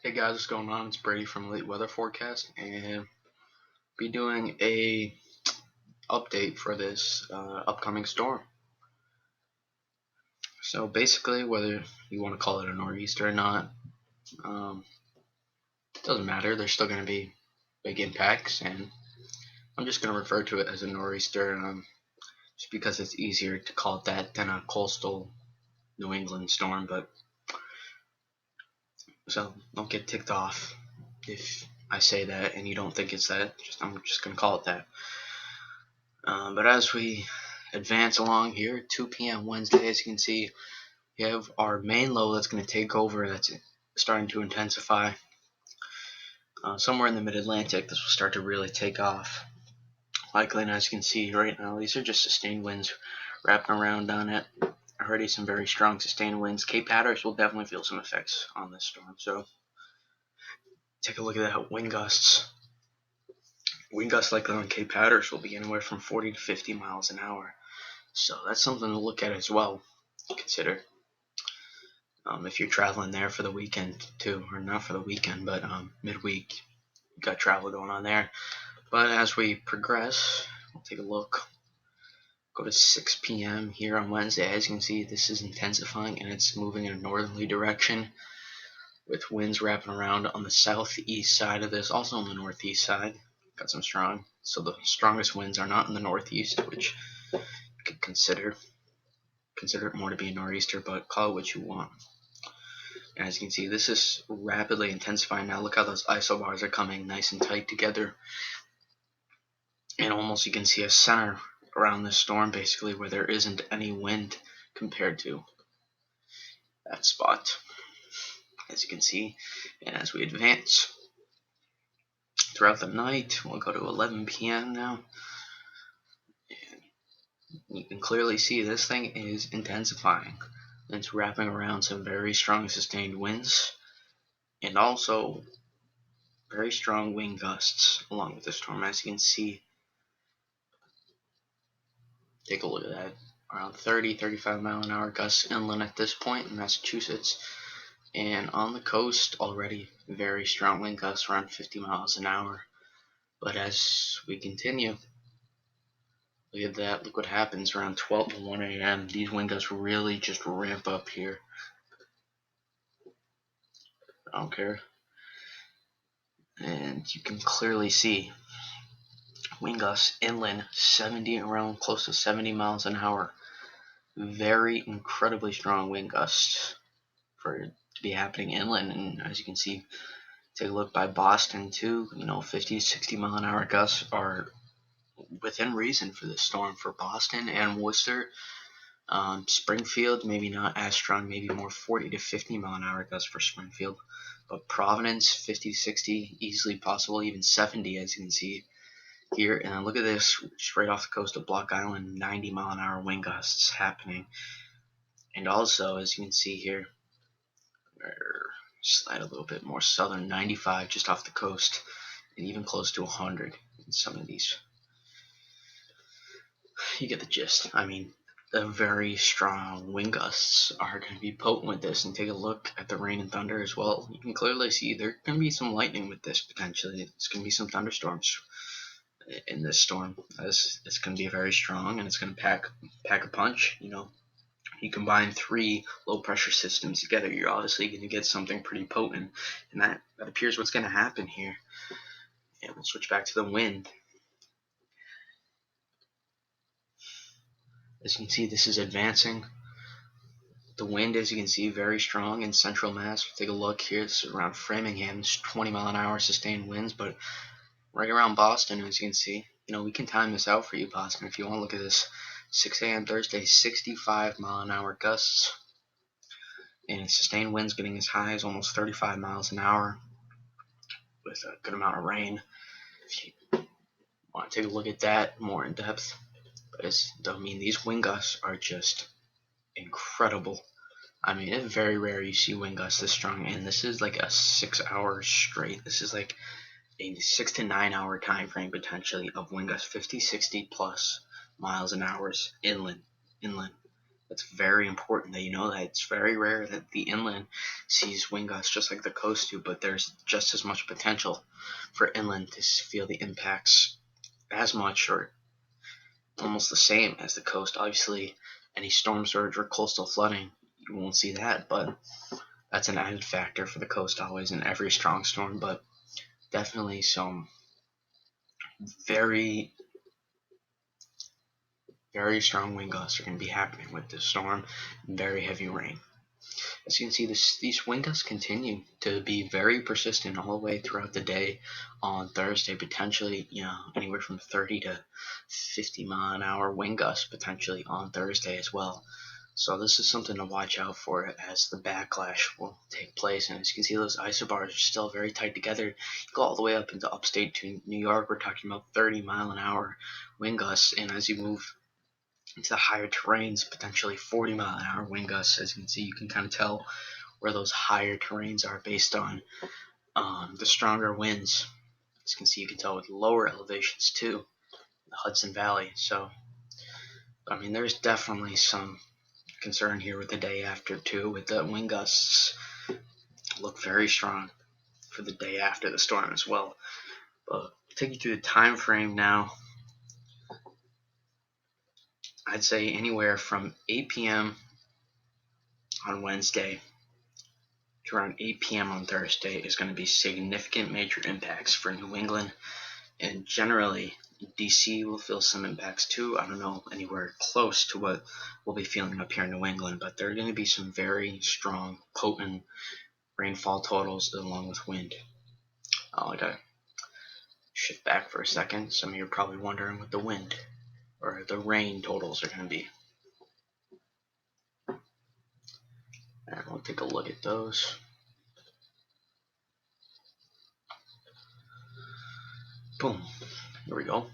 Hey guys, what's going on? It's Brady from Late Weather Forecast, and be doing a update for this upcoming storm. So basically, whether you want to call it a nor'easter or not, um, it doesn't matter. There's still going to be big impacts, and I'm just going to refer to it as a nor'easter, just because it's easier to call it that than a coastal New England storm. But so don't get ticked off if I say that and you don't think it's that. I'm just going to call it that. But as we advance along here, 2 p.m. Wednesday, as you can see, we have our main low that's going to take over. That's starting to intensify. Somewhere in the mid-Atlantic, this will start to really take off. Likely, and as you can see right now, these are just sustained winds wrapping around on it. Already some very strong sustained winds. Cape Hatteras will definitely feel some effects on this storm. So take a look at that wind gusts. Wind gusts likely on Cape Hatteras will be anywhere from 40 to 50 miles an hour. So that's something to look at as well. Consider if you're traveling there for the weekend too, or not for the weekend, but midweek, you got travel going on there. But as we progress, we'll take a look. Go to 6 p.m. here on Wednesday. As you can see, this is intensifying and it's moving in a northerly direction with winds wrapping around on the southeast side of this, also on the northeast side. Got some strong. So the strongest winds are not in the northeast, which you could consider it more to be a nor'easter, but call it what you want. And as you can see, this is rapidly intensifying. Now look how those isobars are coming nice and tight together. And almost you can see a center around this storm, basically, where there isn't any wind compared to that spot, as you can see. And as we advance throughout the night, we'll go to 11 p.m. now. And you can clearly see this thing is intensifying. It's wrapping around some very strong sustained winds. And also very strong wind gusts along with the storm. As you can see, take a look at that. Around 30, 35 mile an hour gusts inland at this point in Massachusetts. And on the coast, already very strong wind gusts around 50 miles an hour. But as we continue, look at that. Look what happens around 12 to 1 a.m. These wind gusts really just ramp up here. I don't care. And you can clearly see wind gusts inland 70, around close to 70 miles an hour. Very incredibly strong wind gusts for it to be happening inland. And as you can see, take a look by Boston too. 50, 60 mile an hour gusts are within reason for this storm. For Boston and Worcester, Springfield, maybe not as strong, maybe more 40 to 50 mile an hour gusts for Springfield. But Providence, 50 to 60, easily possible, even 70, as you can see here. And look at this, straight off the coast of Block Island, 90 mile an hour wind gusts happening. And also, as you can see here, slide a little bit more southern, 95 just off the coast, and even close to 100 in some of these. You get the gist. I mean, the very strong wind gusts are going to be potent with this. And take a look at the rain and thunder as well. You can clearly see there's going to be some lightning with this potentially. It's going to be some thunderstorms in this storm, as it's going to be very strong and it's going to pack a punch. You combine 3 low pressure systems together, you're obviously going to get something pretty potent, and that appears what's going to happen here. And we'll switch back to the wind. As you can see, this is advancing. The wind, as you can see, very strong in central Mass. Take a look here. This is around Framingham. It's 20 mile an hour sustained winds, but right around Boston, as you can see, we can time this out for you, Boston, if you want to look at this. 6 a.m. Thursday, 65 mile an hour gusts. And sustained winds getting as high as almost 35 miles an hour with a good amount of rain. If you want to take a look at that more in depth. But these wind gusts are just incredible. I mean, it's very rare you see wind gusts this strong, and this is like a 6 hours straight. This is like a 6 to 9 hour time frame potentially of wind gusts, 50, 60 plus miles an hour inland. It's very important that you know that. It's very rare that the inland sees wind gusts just like the coast do, but there's just as much potential for inland to feel the impacts as much or almost the same as the coast. Obviously, any storm surge or coastal flooding, you won't see that, but that's an added factor for the coast always in every strong storm. But definitely some very, very strong wind gusts are going to be happening with this storm, and very heavy rain. As you can see, these wind gusts continue to be very persistent all the way throughout the day on Thursday, potentially, anywhere from 30 to 50 mile an hour wind gusts potentially on Thursday as well. So this is something to watch out for as the backlash will take place. And as you can see, those isobars are still very tight together. You go all the way up into upstate to New York, we're talking about 30 mile an hour wind gusts. And as you move into the higher terrains, potentially 40 mile an hour wind gusts. As you can see, you can kind of tell where those higher terrains are based on the stronger winds. As you can see, you can tell with lower elevations too, the Hudson Valley. So, I mean, there's definitely some concern here with the day after too, with the wind gusts look very strong for the day after the storm as well. But I'll take you through the time frame now. I'd say anywhere from 8 p.m. on Wednesday to around 8 p.m. on Thursday is going to be significant major impacts for New England, and generally DC will feel some impacts too. I don't know anywhere close to what we'll be feeling up here in New England, but there are going to be some very strong, potent rainfall totals along with wind. I gotta shift back for a second. Some of you are probably wondering what the wind or the rain totals are going to be. And we'll take a look at those. Boom. Here we go.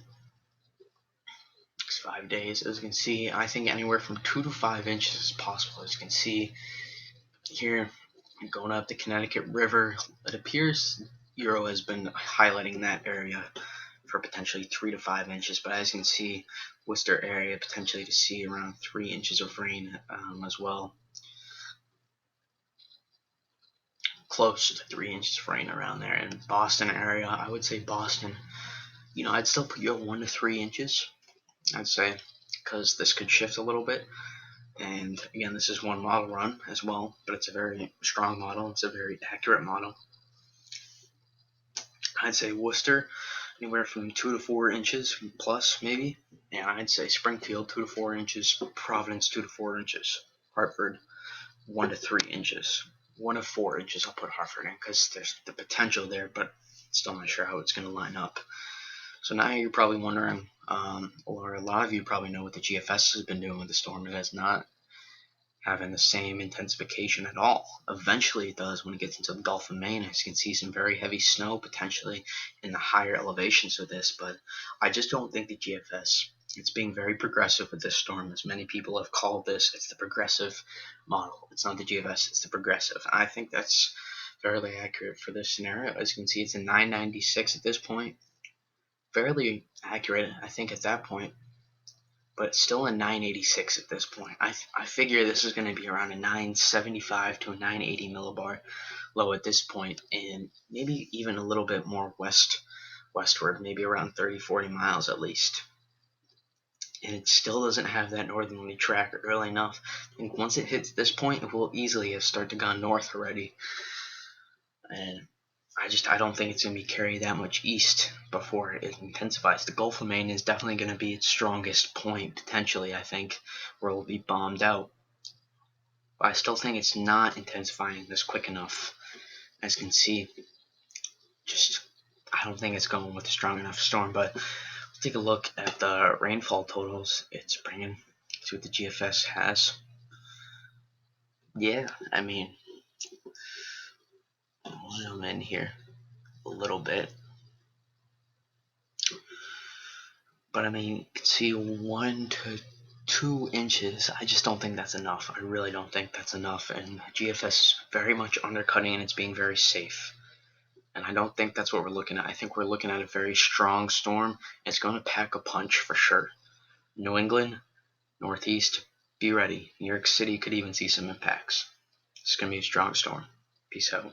Next 5 days, as you can see, I think anywhere from 2 to 5 inches is possible. As you can see here, going up the Connecticut River, it appears Euro has been highlighting that area for potentially 3 to 5 inches. But as you can see, Worcester area potentially to see around 3 inches of rain as well. Close to 3 inches of rain around there. In Boston area, I would say Boston, I'd still put you at 1 to 3 inches, I'd say, because this could shift a little bit. And again, this is one model run as well, but it's a very strong model. It's a very accurate model. I'd say Worcester, anywhere from 2 to 4 inches plus, maybe. And I'd say Springfield, 2 to 4 inches. Providence, 2 to 4 inches. Hartford, 1 to 3 inches. 1 to 4 inches, I'll put Hartford in because there's the potential there, but still not sure how it's going to line up. So now you're probably wondering, or a lot of you probably know what the GFS has been doing with the storm. It has not having the same intensification at all. Eventually it does when it gets into the Gulf of Maine. As you can see, some very heavy snow potentially in the higher elevations of this, but I just don't think the GFS, it's being very progressive with this storm. As many people have called this, it's the progressive model. It's not the GFS, it's the progressive. I think that's fairly accurate for this scenario. As you can see, it's a 996 at this point. Fairly accurate, I think, at that point, but still a 986 at this point. I figure this is going to be around a 975 to a 980 millibar low at this point, and maybe even a little bit more westward, maybe around 30-40 miles at least. And it still doesn't have that northerly track early enough. I think once it hits this point, it will easily have started to go north already. And I don't think it's going to be carried that much east before it intensifies. The Gulf of Maine is definitely going to be its strongest point, potentially, I think, where it will be bombed out. But I still think it's not intensifying this quick enough. As you can see, I don't think it's going with a strong enough storm. But let's take a look at the rainfall totals it's bringing. See what the GFS has. Yeah, I mean, I'm in here a little bit. But I mean, you can see 1 to 2 inches. I just don't think that's enough. I really don't think that's enough. And GFS very much undercutting, and it's being very safe. And I don't think that's what we're looking at. I think we're looking at a very strong storm. It's going to pack a punch for sure. New England, Northeast, be ready. New York City could even see some impacts. It's going to be a strong storm. Peace out.